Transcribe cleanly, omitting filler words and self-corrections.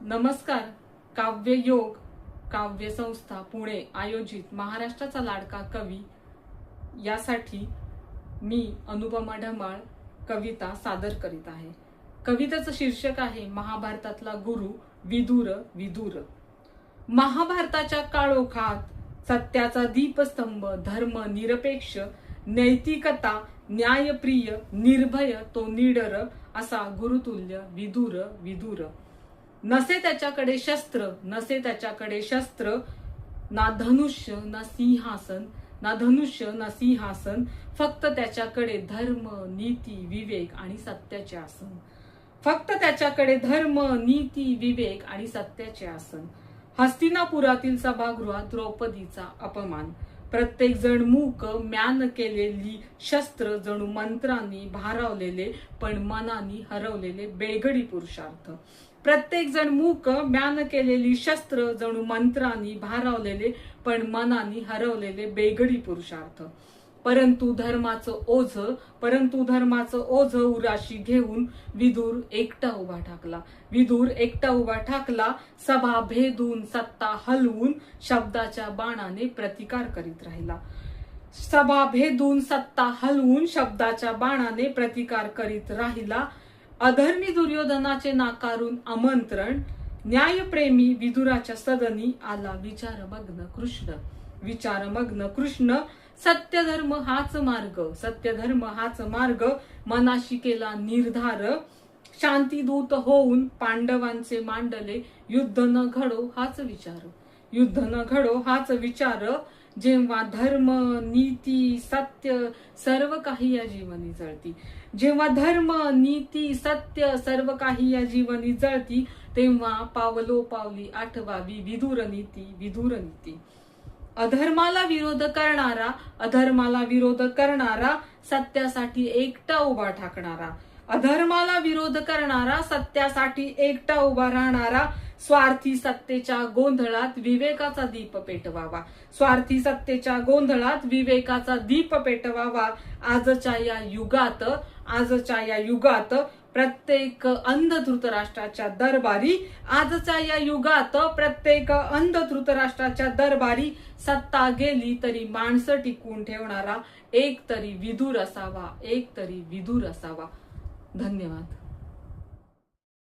नमस्कार. काव्ययोग काव्य संस्था पुणे आयोजित महाराष्ट्राचा लाडका कवी यासाठी मी अनुपमा ढमाळ कविता सादर करीत आहे. कवितेचं शीर्षक आहे महाभारतातला गुरु विदुर विदुर. महाभारताच्या काळोखात सत्याचा दीपस्तंभ, धर्म निरपेक्ष, नैतिकता न्यायप्रिय, निर्भय तो निडर असा गुरुतुल्य विदुर विदुर. नसे त्याच्याकडे शस्त्र, नसे त्याच्याकडे शस्त्र, ना धनुष्य ना सिंहासन, ना धनुष्य ना सिंहासन, फक्त त्याच्याकडे धर्म नीती विवेक आणि सत्याचे आसन. फक्त त्याच्याकडे धर्म नीती विवेक आणि सत्याचे आसन. हस्तिनापुरातील सभागृहात द्रौपदीचा अपमान. प्रत्येक जण मूक, म्यान केलेली शस्त्र, जणू मंत्रांनी भारावलेले पण मनानी हरवलेले बेगडी पुरुषार्थ. प्रत्येक जण मूक, म्यान केलेली शस्त्र, जणू मंत्रांनी भारावलेले पण मनानी हरवलेले बेगडी पुरुषार्थ. परंतु धर्माचं ओझ उराशी घेऊन विदुर एकटा उभा ठाकला. विदुर एकटा उभा ठाकला. सभा भेदून सत्ता हलवून शब्दाच्या बाणाने प्रतिकार करीत राहिला. सभा भेदून सत्ता हलवून शब्दाच्या बाणाने प्रतिकार करीत राहिला. अधर्मी दुर्योधनाचे नाकारून आमंत्रण, न्यायप्रेमी विदुराच्या सदनी आला विचारमग्न कृष्ण. विचारमग्न कृष्ण. सत्यधर्म हाच मार्ग, मनाशी केला निर्धार. शांतीदूत होऊन पांडवांचे मांडले, युद्ध न घडो हाच विचार. जेव्हा धर्म नीती सत्य सर्व काही या जीवनी जळती, जेव्हा धर्म नीती सत्य सर्व काही या जीवनी जळती, तेव्हा पावलोपावली आठवावी विदुर नीती. अधर्माला विरोध करणारा सत्यासाठी एकटा उभा ठाकणारा. अधर्माला विरोध करणारा सत्यासाठी एकटा उभा राहणारा. स्वार्थी सत्तेच्या गोंधळात विवेकाचा दीप पेटवावा. स्वार्थी सत्तेच्या गोंधळात विवेकाचा दीप पेटवावा. आजच्या या युगात प्रत्येक अंध धृतराष्ट्राच्या दरबारी सत्ता गेली तरी माणसं टिकवून ठेवणारा एक तरी विदुर असावा. धन्यवाद.